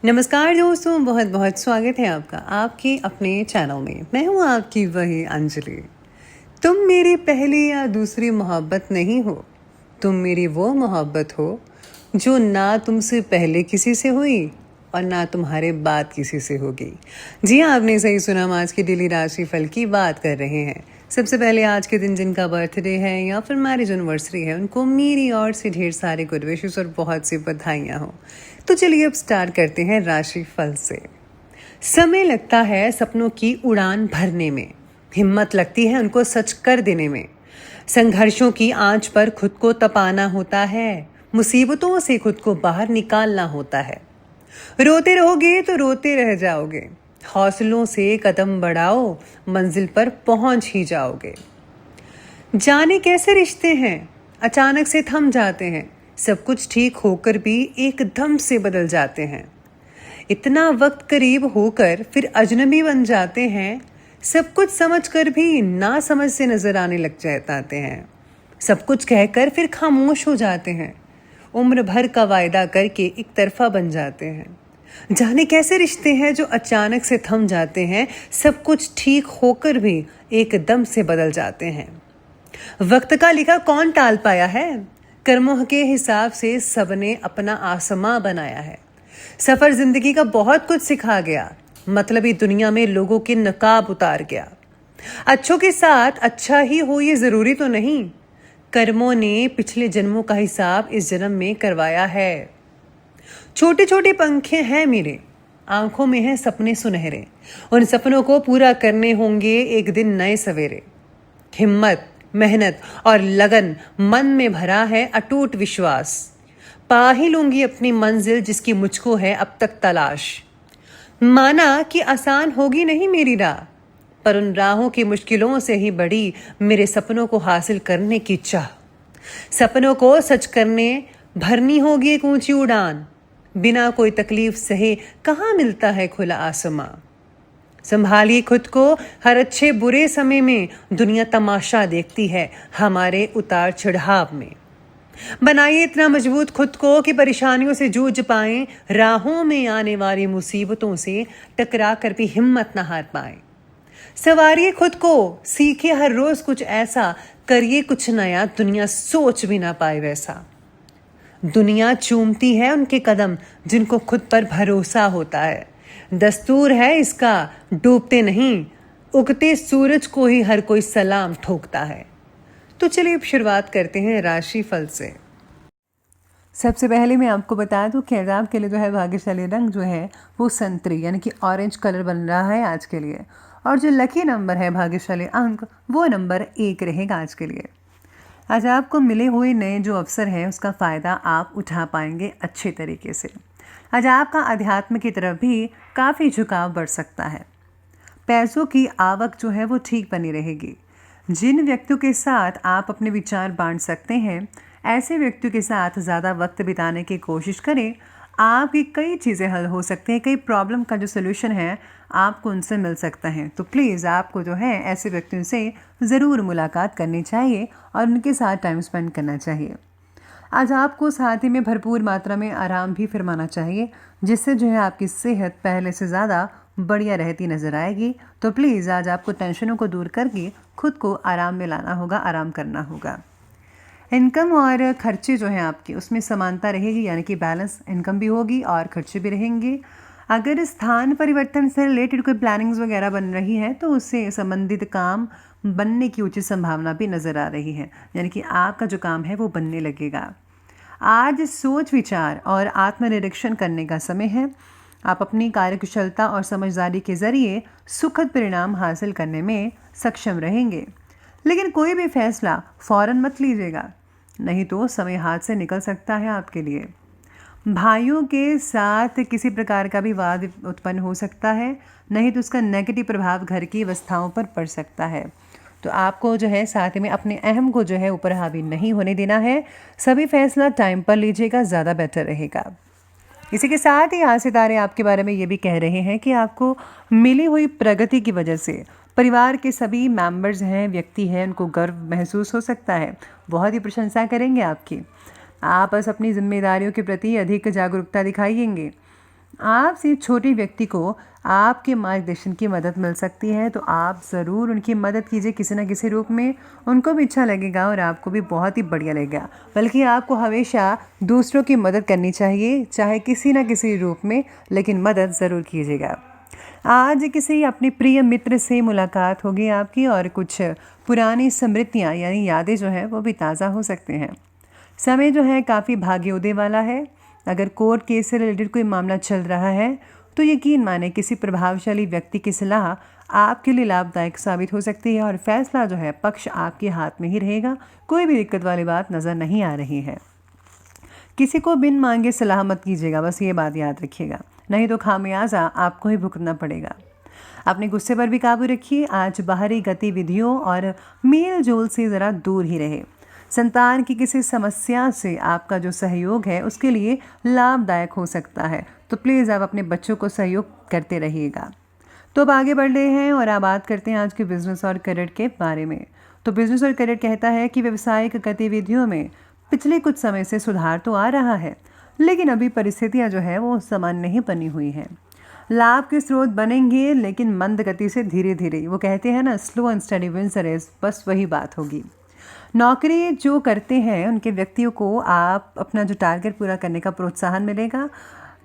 नमस्कार दोस्तों, बहुत बहुत स्वागत है आपका आपके अपने चैनल में। मैं हूँ आपकी वही अंजलि। तुम मेरी पहली या दूसरी मोहब्बत नहीं हो, तुम मेरी वो मोहब्बत हो जो ना तुमसे पहले किसी से हुई और ना तुम्हारे बाद किसी से होगी। जी हाँ, आपने सही सुना। हम आज की डेली राशि फल की बात कर रहे हैं। सबसे पहले आज के दिन जिनका बर्थडे है या फिर मैरिज एनिवर्सरी है, उनको मेरी ओर से ढेर सारे गुड विशेस और बहुत सी बधाइयाँ हो। तो चलिए अब स्टार्ट करते हैं राशि फल से। समय लगता है सपनों की उड़ान भरने में, हिम्मत लगती है उनको सच कर देने में। संघर्षों की आंच पर खुद को तपाना होता है, मुसीबतों से खुद को बाहर निकालना होता है। रोते रहोगे तो रोते रह जाओगे, हौसलों से कदम बढ़ाओ, मंजिल पर पहुंच ही जाओगे। जाने कैसे रिश्ते हैं अचानक से थम जाते हैं, सब कुछ ठीक होकर भी एकदम से बदल जाते हैं। इतना वक्त करीब होकर फिर अजनबी बन जाते हैं, सब कुछ समझकर भी ना समझ से नजर आने लग जाते हैं। सब कुछ कहकर फिर खामोश हो जाते हैं, उम्र भर का वायदा करके एक तरफा बन जाते हैं। जाने कैसे रिश्ते हैं जो अचानक से थम जाते हैं, सब कुछ ठीक होकर भी एकदम से बदल जाते हैं। वक्त का लिखा कौन टाल पाया है, कर्मों के हिसाब से सबने अपना आसमां बनाया है। सफर जिंदगी का बहुत कुछ सिखा गया, मतलबी दुनिया में लोगों के नकाब उतार गया। अच्छों के साथ अच्छा ही हो ये जरूरी तो नहीं, कर्मों ने पिछले जन्मों का हिसाब इस जन्म में करवाया है। छोटे छोटे पंखे हैं मेरे, आंखों में हैं सपने सुनहरे, उन सपनों को पूरा करने होंगे एक दिन नए सवेरे। हिम्मत, मेहनत और लगन मन में भरा है अटूट विश्वास, पा ही लूंगी अपनी मंजिल जिसकी मुझको है अब तक तलाश। माना कि आसान होगी नहीं मेरी राह, पर उन राहों की मुश्किलों से ही बड़ी मेरे सपनों को हासिल करने की चाह। सपनों को सच करने भरनी होगी एक ऊंची उड़ान, बिना कोई तकलीफ सहे कहाँ मिलता है खुला आसमां। संभालिए खुद को, हर अच्छे बुरे समय में दुनिया तमाशा देखती है हमारे उतार चढ़ाव में। बनाइए इतना मजबूत खुद को कि परेशानियों से जूझ पाएं, राहों में आने वाली मुसीबतों से टकरा कर भी हिम्मत न हार पाएं। सवारिए खुद को, सीखिए हर रोज कुछ ऐसा, करिए कुछ नया, दुनिया सोच भी ना पाए वैसा। दुनिया चूमती है उनके कदम जिनको खुद पर भरोसा होता है, दस्तूर है इसका डूबते नहीं, उगते सूरज को ही हर कोई सलाम ठोकता है। तो चलिए अब शुरुआत करते हैं राशि फल से। सबसे पहले मैं आपको बता दूं कि आपके लिए जो है भाग्यशाली रंग जो है वो संतरी यानी कि ऑरेंज कलर बन रहा है आज के लिए, और जो लकी नंबर है भाग्यशाली अंक वो नंबर 1 रहेगा आज के लिए। आज आपको मिले हुए नए जो अवसर हैं उसका फ़ायदा आप उठा पाएंगे अच्छे तरीके से। आज आपका अध्यात्म की तरफ भी काफ़ी झुकाव बढ़ सकता है। पैसों की आवक जो है वो ठीक बनी रहेगी। जिन व्यक्तियों के साथ आप अपने विचार बांट सकते हैं, ऐसे व्यक्तियों के साथ ज़्यादा वक्त बिताने की कोशिश करें। आपकी कई चीज़ें हल हो सकती हैं, कई प्रॉब्लम का जो सोल्यूशन है आपको उनसे मिल सकता है। तो प्लीज़ आपको जो है ऐसे व्यक्तियों से ज़रूर मुलाकात करनी चाहिए और उनके साथ टाइम स्पेंड करना चाहिए। आज आपको साथ ही में भरपूर मात्रा में आराम भी फरमाना चाहिए, जिससे जो है आपकी सेहत पहले से ज़्यादा बढ़िया रहती नज़र आएगी। तो प्लीज़ आज आपको टेंशनों को दूर करके खुद को आराम में लाना होगा, आराम करना होगा। इनकम और खर्चे जो हैं आपके उसमें समानता रहेगी, यानी कि बैलेंस इनकम भी होगी और खर्चे भी रहेंगे। अगर स्थान परिवर्तन से रिलेटेड कोई प्लानिंग्स वगैरह बन रही है तो उससे संबंधित काम बनने की उचित संभावना भी नज़र आ रही है, यानी कि आपका जो काम है वो बनने लगेगा। आज सोच विचार और आत्मनिरीक्षण करने का समय है। आप अपनी कार्यकुशलता और समझदारी के ज़रिए सुखद परिणाम हासिल करने में सक्षम रहेंगे, लेकिन कोई भी फैसला फ़ौरन मत लीजिएगा, नहीं तो समय हाथ से निकल सकता है आपके लिए। भाइयों के साथ किसी प्रकार का भी वाद उत्पन्न हो सकता है, नहीं तो उसका नेगेटिव प्रभाव घर की अवस्थाओं पर पड़ सकता है। तो आपको जो है साथ में अपने अहम को जो है ऊपर हावी नहीं होने देना है। सभी फैसला टाइम पर लीजिएगा, ज़्यादा बेटर रहेगा। इसी के साथ ही आज सितारे आपके बारे में ये भी कह रहे हैं कि आपको मिली हुई प्रगति की वजह से परिवार के सभी मेंबर्स हैं, व्यक्ति हैं, उनको गर्व महसूस हो सकता है, बहुत ही प्रशंसा करेंगे आपकी। आप बस अपनी जिम्मेदारियों के प्रति अधिक जागरूकता दिखाइएंगे। आपसे छोटे व्यक्ति को आपके मार्गदर्शन की मदद मिल सकती है, तो आप ज़रूर उनकी मदद कीजिए किसी न किसी रूप में। उनको भी अच्छा लगेगा और आपको भी बहुत ही बढ़िया लगेगा। बल्कि आपको हमेशा दूसरों की मदद करनी चाहिए, चाहे किसी न किसी रूप में, लेकिन मदद ज़रूर कीजिएगा। आज किसी अपने प्रिय मित्र से मुलाकात होगी आपकी और कुछ पुरानी स्मृतियाँ यानी यादें जो हैं वो भी ताज़ा हो सकते हैं। समय जो है काफ़ी भाग्योदय वाला है। अगर कोर्ट केस से रिलेटेड कोई मामला चल रहा है तो यकीन माने किसी प्रभावशाली व्यक्ति की सलाह आपके लिए लाभदायक साबित हो सकती है और फैसला जो है पक्ष आपके हाथ में ही रहेगा। कोई भी दिक्कत वाली बात नज़र नहीं आ रही है। किसी को बिन मांगे सलाह मत कीजिएगा, बस ये बात याद रखिएगा, नहीं तो खामियाजा आपको ही भुगतना पड़ेगा। अपने गुस्से पर भी काबू रखिए। आज बाहरी गतिविधियों और मेल जोल से ज़रा दूर ही रहे। संतान की किसी समस्या से आपका जो सहयोग है उसके लिए लाभदायक हो सकता है, तो प्लीज़ आप अपने बच्चों को सहयोग करते रहिएगा। तो अब आगे बढ़ रहे हैं और आप बात करते हैं आज के बिजनेस और करियर के बारे में। तो बिजनेस और करियर कहता है कि व्यावसायिक गतिविधियों में पिछले कुछ समय से सुधार तो आ रहा है, लेकिन अभी परिस्थितियां जो है वो समान नहीं बनी हुई हैं। लाभ के स्रोत बनेंगे लेकिन मंद गति से, धीरे धीरे। वो कहते हैं ना, slow and steady wins the race, बस वही बात होगी। नौकरी जो करते हैं उनके व्यक्तियों को आप अपना जो टारगेट पूरा करने का प्रोत्साहन मिलेगा।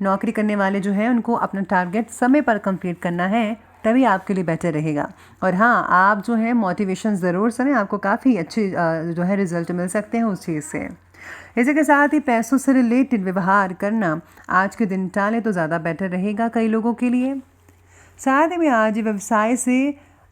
नौकरी करने वाले जो हैं उनको अपना टारगेट समय पर कंप्लीट करना है, तभी आपके लिए बेटर रहेगा। और हाँ, आप जो है मोटिवेशन ज़रूर सुनें, आपको काफ़ी अच्छी जो है रिजल्ट मिल सकते हैं उस चीज़ से। इसी के साथ ही पैसों से रिलेटेड व्यवहार करना आज के दिन टालें तो ज़्यादा बेटर रहेगा कई लोगों के लिए। साथ ही में आज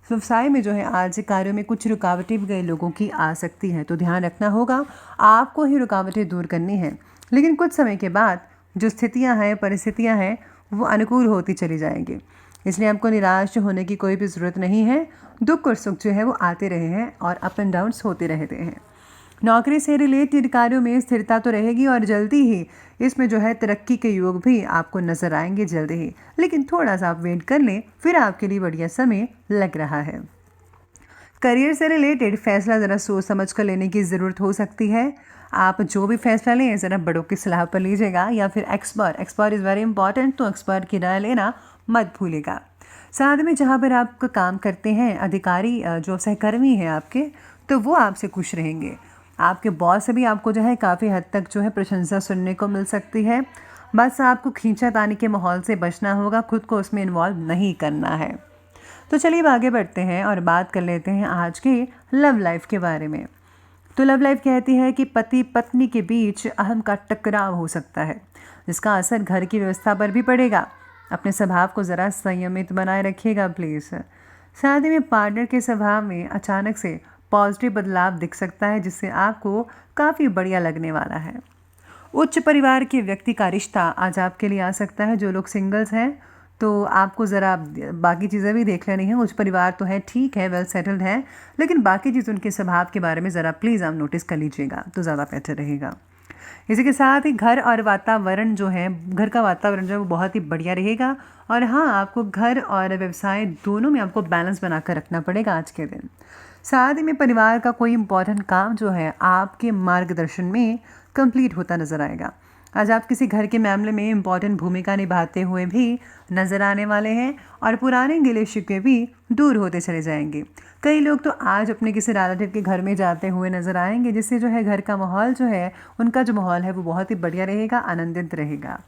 व्यवसाय में जो है आज कार्यों में कुछ रुकावटें भी कई लोगों की आ सकती हैं, तो ध्यान रखना होगा। आपको ही रुकावटें दूर करनी है, लेकिन कुछ समय के बाद जो स्थितियां हैं, परिस्थितियां हैं, वो अनुकूल होती चली जाएंगी। इसलिए आपको निराश होने की कोई भी ज़रूरत नहीं है। दुख और सुख जो है वो आते रहे हैं और अप एंड डाउन्स होते रहते हैं। नौकरी से रिलेटेड कार्यों में स्थिरता तो रहेगी और जल्दी ही इसमें जो है तरक्की के योग भी आपको नज़र आएंगे जल्दी ही, लेकिन थोड़ा सा आप वेट कर लें, फिर आपके लिए बढ़िया समय लग रहा है। करियर से रिलेटेड फैसला ज़रा सोच समझ कर लेने की ज़रूरत हो सकती है। आप जो भी फैसला लें ज़रा बड़ों की सलाह पर लीजिएगा या फिर एक्सपर्ट इज़ वेरी इंपॉर्टेंट, तो एक्सपर्ट की राय लेना मत भूलिएगा। साथ में जहाँ पर आप काम करते हैं, अधिकारी जो सहकर्मी हैं आपके, तो वो आपसे खुश रहेंगे। आपके बॉस से भी आपको जो है काफ़ी हद तक जो है प्रशंसा सुनने को मिल सकती है। बस आपको खींचातानी के माहौल से बचना होगा, खुद को उसमें इन्वॉल्व नहीं करना है। तो चलिए आगे बढ़ते हैं और बात कर लेते हैं आज के लव लाइफ के बारे में। तो लव लाइफ कहती है कि पति पत्नी के बीच अहम का टकराव हो सकता है, जिसका असर घर की व्यवस्था पर भी पड़ेगा। अपने स्वभाव को ज़रा संयमित बनाए रखिएगा प्लीज़। साथ ही में पार्टनर के स्वभाव में अचानक से पॉजिटिव बदलाव दिख सकता है, जिससे आपको काफ़ी बढ़िया लगने वाला है। उच्च परिवार के व्यक्ति का रिश्ता आज आपके लिए आ सकता है। जो लोग सिंगल्स हैं तो आपको ज़रा बाकी चीज़ें भी देख लेनी है। उच्च परिवार तो है, ठीक है, वेल सेटल्ड है, लेकिन बाकी चीज़ उनके स्वभाव के बारे में ज़रा प्लीज़ आप नोटिस कर लीजिएगा, तो ज़्यादा बेहतर रहेगा। इसी के साथ ही घर और वातावरण जो है, घर का वातावरण जो है वो बहुत ही बढ़िया रहेगा। और हाँ, आपको घर और व्यवसाय दोनों में आपको बैलेंस बनाकर रखना पड़ेगा आज के दिन। साथ ही में परिवार का कोई इम्पोर्टेंट काम जो है आपके मार्गदर्शन में कंप्लीट होता नज़र आएगा। आज आप किसी घर के मामले में इम्पोर्टेंट भूमिका निभाते हुए भी नज़र आने वाले हैं और पुराने गिले शिकवे भी दूर होते चले जाएंगे। कई लोग तो आज अपने किसी रिलेटिव के घर में जाते हुए नज़र आएंगे, जिससे जो है घर का माहौल जो है, उनका जो माहौल है वो बहुत ही बढ़िया रहेगा, आनंदित रहेगा।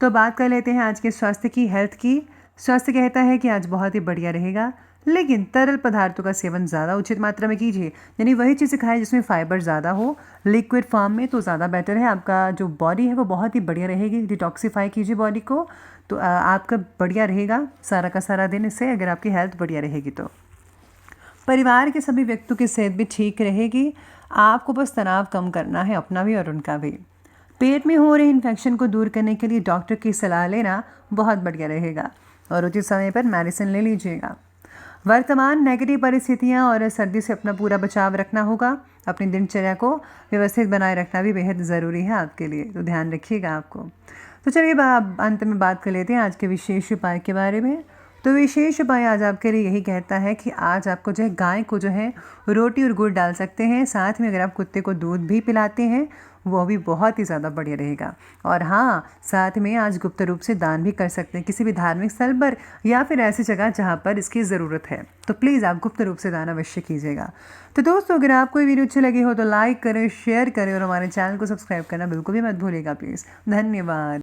तो बात कर लेते हैं आज के स्वास्थ्य की, हेल्थ की। स्वास्थ्य कहता है कि आज बहुत ही बढ़िया रहेगा, लेकिन तरल पदार्थों का सेवन ज़्यादा उचित मात्रा में कीजिए, यानी वही चीज़ें खाएं जिसमें फाइबर ज़्यादा हो। लिक्विड फॉर्म में तो ज़्यादा बेटर है। आपका जो बॉडी है वो बहुत ही बढ़िया रहेगी। डिटॉक्सीफाई कीजिए बॉडी को, तो आपका बढ़िया रहेगा सारा का सारा दिन इससे, अगर आपकी हेल्थ बढ़िया रहेगी तो। परिवार के सभी व्यक्तियों की सेहत भी ठीक रहेगी। आपको बस तनाव कम करना है, अपना भी और उनका भी। पेट में हो रहे इन्फेक्शन को दूर करने के लिए डॉक्टर की सलाह लेना बहुत बढ़िया रहेगा और उचित समय पर मेडिसिन ले लीजिएगा। वर्तमान नेगेटिव परिस्थितियां और सर्दी से अपना पूरा बचाव रखना होगा। अपनी दिनचर्या को व्यवस्थित बनाए रखना भी बेहद ज़रूरी है आपके लिए, तो ध्यान रखिएगा आपको। तो चलिए अंत में बात कर लेते हैं आज के विशेष उपाय के बारे में। तो विशेष उपाय आज आपके लिए यही कहता है कि आज आपको जो है गाय को जो है रोटी और गुड़ डाल सकते हैं। साथ में अगर आप कुत्ते को दूध भी पिलाते हैं वो भी बहुत ही ज़्यादा बढ़िया रहेगा। और हाँ, साथ में आज गुप्त रूप से दान भी कर सकते हैं किसी भी धार्मिक स्थल पर या फिर ऐसी जगह जहाँ पर इसकी ज़रूरत है। तो प्लीज़ आप गुप्त रूप से दान अवश्य कीजिएगा। तो दोस्तों, अगर आपको ये वीडियो अच्छी लगी हो तो लाइक करें, शेयर करें और हमारे चैनल को सब्सक्राइब करना बिल्कुल भी मत भूलिएगा प्लीज़। धन्यवाद।